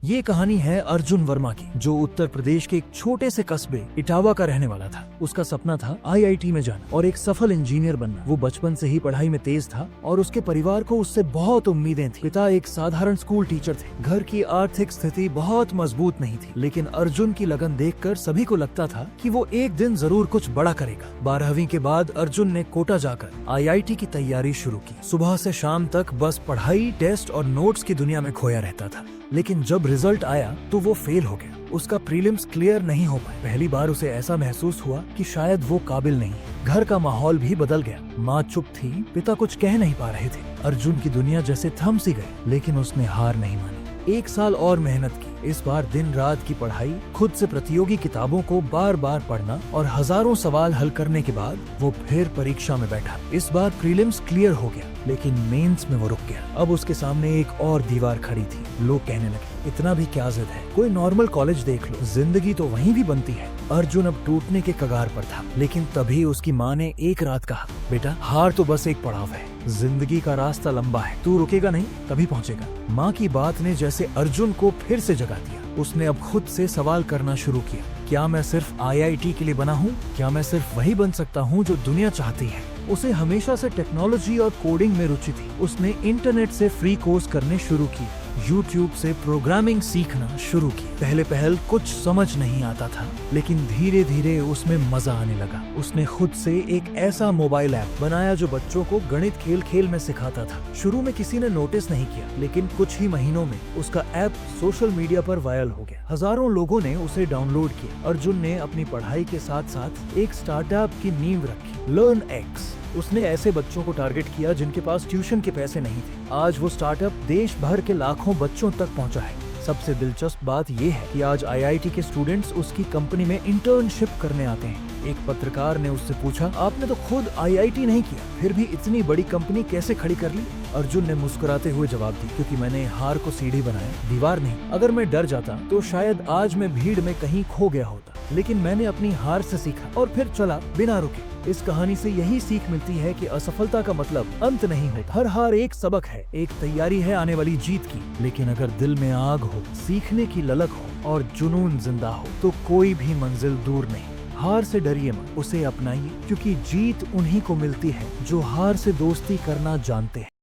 ये कहानी है अर्जुन वर्मा की, जो उत्तर प्रदेश के एक छोटे से कस्बे इटावा का रहने वाला था। उसका सपना था आईआईटी में जाना और एक सफल इंजीनियर बनना। वो बचपन से ही पढ़ाई में तेज था और उसके परिवार को उससे बहुत उम्मीदें थी। पिता एक साधारण स्कूल टीचर थे। घर की आर्थिक स्थिति बहुत मजबूत नहीं थी, लेकिन अर्जुन की लगन देखकर सभी को लगता था कि वो एक दिन जरूर कुछ बड़ा करेगा। 12वीं के बाद अर्जुन ने कोटा जाकर आईआईटी की तैयारी शुरू की। सुबह से शाम तक बस पढ़ाई, टेस्ट और नोट्स की दुनिया में खोया रहता था। लेकिन जब रिजल्ट आया तो वो फेल हो गया। उसका प्रीलिम्स क्लियर नहीं हो पाए। पहली बार उसे ऐसा महसूस हुआ कि शायद वो काबिल नहीं है। घर का माहौल भी बदल गया। माँ चुप थी, पिता कुछ कह नहीं पा रहे थे। अर्जुन की दुनिया जैसे थम सी गई, लेकिन उसने हार नहीं मानी। 1 साल और मेहनत की। इस बार दिन रात की पढ़ाई, खुद से प्रतियोगी किताबों को बार बार पढ़ना और हजारों सवाल हल करने के बाद वो फिर परीक्षा में बैठा। इस बार प्रीलिम्स क्लियर हो गया, लेकिन मेंस में वो रुक गया। अब उसके सामने एक और दीवार खड़ी थी। लोग कहने लगे, इतना भी क्या जिद है, कोई नॉर्मल कॉलेज देख लो, जिंदगी तो वहीं भी बनती है। अर्जुन अब टूटने के कगार पर था, लेकिन तभी उसकी माँ ने एक रात कहा, बेटा हार तो बस एक पड़ाव है, जिंदगी का रास्ता लंबा है, तू रुकेगा नहीं तभी पहुँचेगा। माँ की बात ने जैसे अर्जुन को फिर से जगा दिया। उसने अब खुद से सवाल करना शुरू किया, क्या मैं सिर्फ आईआईटी के लिए बना हूँ? क्या मैं सिर्फ वही बन सकता हूँ जो दुनिया चाहती है? उसे हमेशा से टेक्नोलॉजी और कोडिंग में रुचि थी। उसने इंटरनेट से फ्री कोर्स करने शुरू किए, यूट्यूब से प्रोग्रामिंग सीखना शुरू की। पहले कुछ समझ नहीं आता था, लेकिन धीरे धीरे उसमें मजा आने लगा। उसने खुद से एक ऐसा मोबाइल ऐप बनाया जो बच्चों को गणित खेल खेल में सिखाता था। शुरू में किसी ने नोटिस नहीं किया, लेकिन कुछ ही महीनों में उसका ऐप सोशल मीडिया पर वायरल हो गया। हजारों लोगों ने उसे डाउनलोड किया। अर्जुन ने अपनी पढ़ाई के साथ साथ एक स्टार्टअप की नींव रखी, लर्नएक्स। उसने ऐसे बच्चों को टारगेट किया जिनके पास ट्यूशन के पैसे नहीं थे। आज वो स्टार्टअप देश भर के लाखों बच्चों तक पहुंचा है। सबसे दिलचस्प बात यह है कि आज आईआईटी के स्टूडेंट्स उसकी कंपनी में इंटर्नशिप करने आते हैं। एक पत्रकार ने उससे पूछा, आपने तो खुद आईआईटी नहीं किया, फिर भी इतनी बड़ी कंपनी कैसे खड़ी कर ली? अर्जुन ने मुस्कुराते हुए जवाब दी, क्योंकि मैंने हार को सीढ़ी बनाया, दीवार नहीं। अगर मैं डर जाता तो शायद आज मैं भीड़ में कहीं खो गया होता, लेकिन मैंने अपनी हार से सीखा और फिर चला बिना रुके। इस कहानी से यही सीख मिलती है कि असफलता का मतलब अंत नहीं होता। हर हार एक सबक है, एक तैयारी है आने वाली जीत की। लेकिन अगर दिल में आग हो, सीखने की ललक हो और जुनून जिंदा हो, तो कोई भी मंजिल दूर नहीं। हार से डरिए मत, उसे अपनाइए, क्योंकि जीत उन्हीं को मिलती है जो हार से दोस्ती करना जानते हैं।